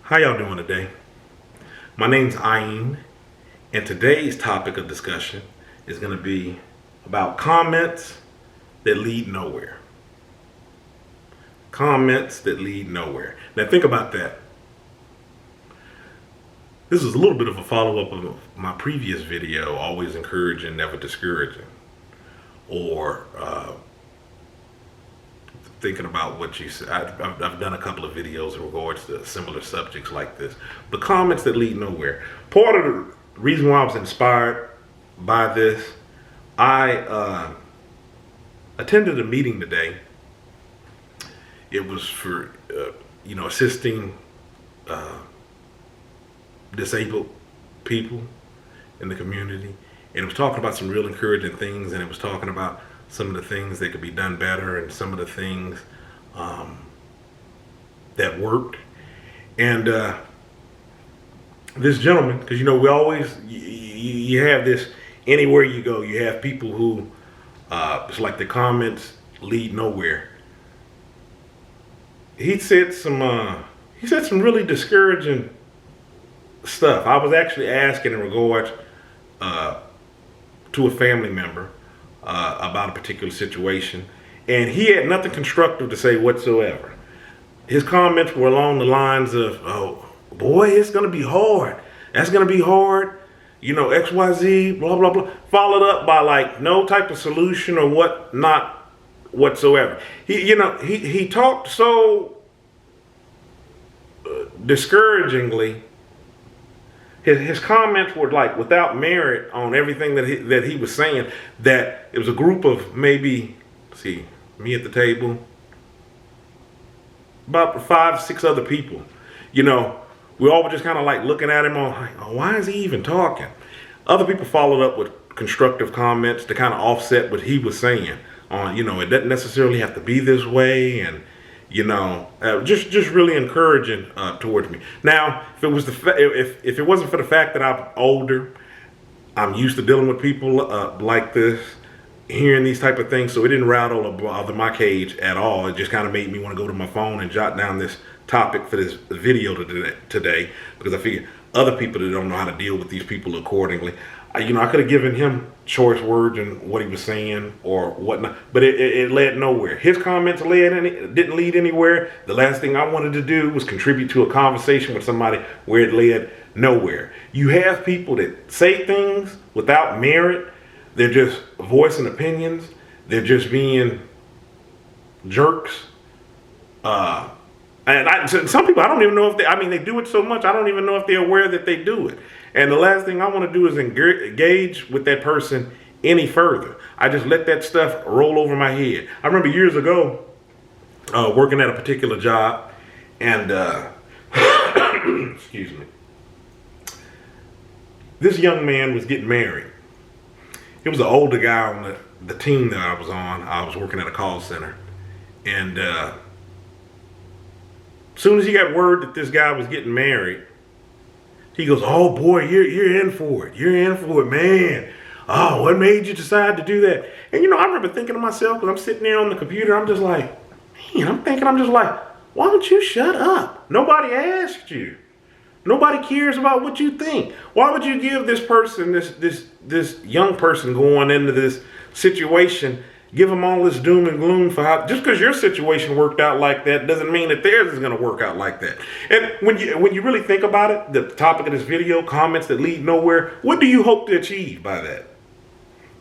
How y'all doing today? My name's Ayin, and today's topic of discussion is going to be about comments that lead nowhere. Comments that lead nowhere. Now think about that. This is a little bit of a follow-up of my previous video, always encouraging, never discouraging, or thinking about what you said. I've done a couple of videos in regards to similar subjects like this. The comments that lead nowhere. Part of the reason why I was inspired by this, I attended a meeting today. It was for, assisting disabled people in the community. And it was talking about some real encouraging things, and it was talking about some of the things that could be done better and some of the things that worked. And this gentleman, because we always, you have this, anywhere you go, you have people who, it's like the comments lead nowhere. He said some really discouraging stuff. I was actually asking in regards to a family member about a particular situation, and he had nothing constructive to say whatsoever. His comments were along the lines of, "Oh boy, it's gonna be hard. That's gonna be hard. XYZ, blah blah blah." Followed up by like no type of solution or whatnot whatsoever. He talked so discouragingly. His comments were like without merit on everything that he was saying, that it was a group of maybe, me at the table, about 5, 6 other people. We all were just kind of like looking at him on, why is he even talking? Other people followed up with constructive comments to kind of offset what he was saying on, it doesn't necessarily have to be this way, and just really encouraging towards me. Now, if it wasn't for the fact that I'm older, I'm used to dealing with people like this, hearing these type of things, so it didn't rattle or bother my cage at all. It just kind of made me want to go to my phone and jot down this topic for this video today, because I figured other people that don't know how to deal with these people accordingly. I could have given him choice words and what he was saying or whatnot, but it led nowhere. His comments didn't lead anywhere. The last thing I wanted to do was contribute to a conversation with somebody where it led nowhere. You have people that say things without merit. They're just voicing opinions. They're just being jerks. And some people, I don't even know if they do it so much, I don't even know if they're aware that they do it. And the last thing I want to do is engage with that person any further. I just let that stuff roll over my head. I remember years ago working at a particular job, and excuse me, this young man was getting married. He was an older guy on the team that I was on. I was working at a call center, and as soon as he got word that this guy was getting married, he goes, "Oh boy, you're in for it. You're in for it, man. Oh, what made you decide to do that?" And I remember thinking to myself, because I'm sitting there on the computer, I'm just like, why don't you shut up? Nobody asked you. Nobody cares about what you think. Why would you give this person, this young person going into this situation, give them all this doom and gloom for how, just because your situation worked out like that doesn't mean that theirs is going to work out like that. And when you really think about it, the topic of this video, comments that lead nowhere, what do you hope to achieve by that?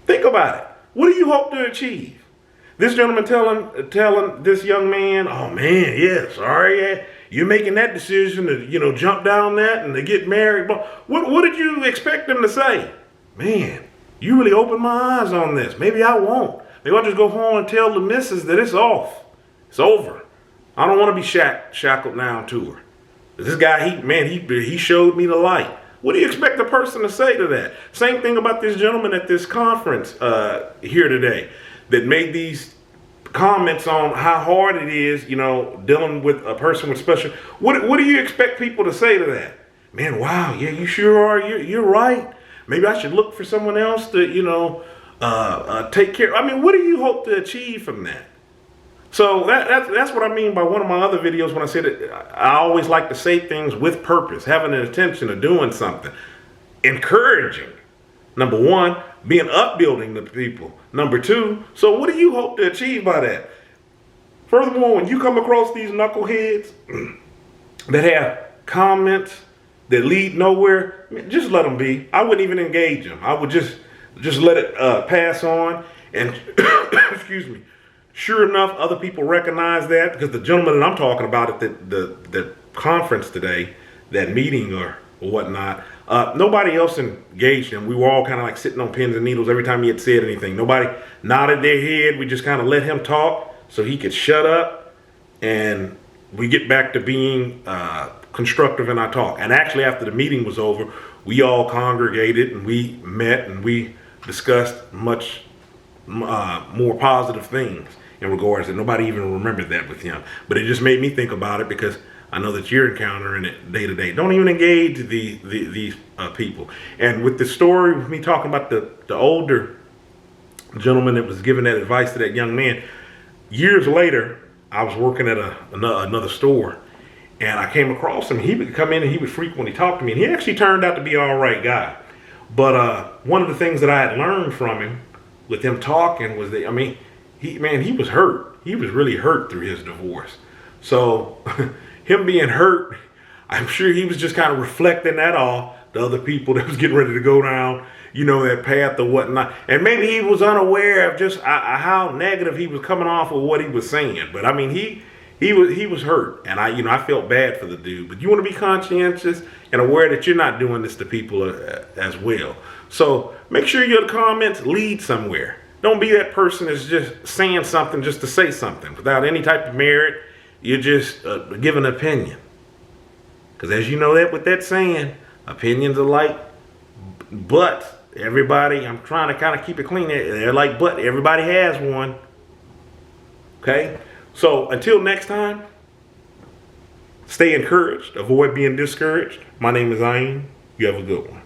Think about it. What do you hope to achieve? This gentleman telling this young man, "Oh man, yeah, sorry, yeah, you're making that decision to jump down that and to get married." But what did you expect him to say? "Man, you really opened my eyes on this. Maybe I won't. Maybe I'll just go home and tell the missus that it's off. It's over. I don't want to be shackled down to her. This guy, he showed me the light." What do you expect the person to say to that? Same thing about this gentleman at this conference here today that made these comments on how hard it is, dealing with a person with special. What do you expect people to say to that? "Man, wow, yeah, you sure are. You're right. Maybe I should look for someone else to, take care." I mean, what do you hope to achieve from that? So that's what I mean by one of my other videos when I said that I always like to say things with purpose, having an intention of doing something, encouraging. Number one, being upbuilding to people. Number two, so what do you hope to achieve by that? Furthermore, when you come across these knuckleheads that have comments that lead nowhere, just let them be. I wouldn't even engage them. I would just let it pass on. And excuse me. Sure enough, other people recognize that, because the gentleman that I'm talking about at the conference today, that meeting or whatnot, nobody else engaged him. We were all kind of like sitting on pins and needles every time he had said anything. Nobody nodded their head. We just kind of let him talk so he could shut up, and we get back to being constructive in our talk. And actually, after the meeting was over, we all congregated and we met and we discussed much more positive things in regards to nobody even remembered that with him. But it just made me think about it, because I know that you're encountering it day to day. Don't even engage these people. And with the story, with me talking about the older gentleman that was giving that advice to that young man, years later, I was working at another store, and I came across him. He would come in and he would frequently talk to me, and he actually turned out to be an all right guy. But one of the things that I had learned from him, with him talking, was that, I mean, he was hurt. He was really hurt through his divorce. So him being hurt, I'm sure he was just kind of reflecting that off the other people that was getting ready to go down, that path or whatnot. And maybe he was unaware of just how negative he was coming off of what he was saying. But I mean, he was hurt, and I felt bad for the dude. But you want to be conscientious and aware that you're not doing this to people as well. So make sure your comments lead somewhere. Don't be that person that's just saying something just to say something without any type of merit. You're just giving an opinion. Because as you know that with that saying, opinions are like butts. Everybody, I'm trying to kind of keep it clean. They're like butt. Everybody has one. Okay? So until next time, stay encouraged. Avoid being discouraged. My name is Ayn. You have a good one.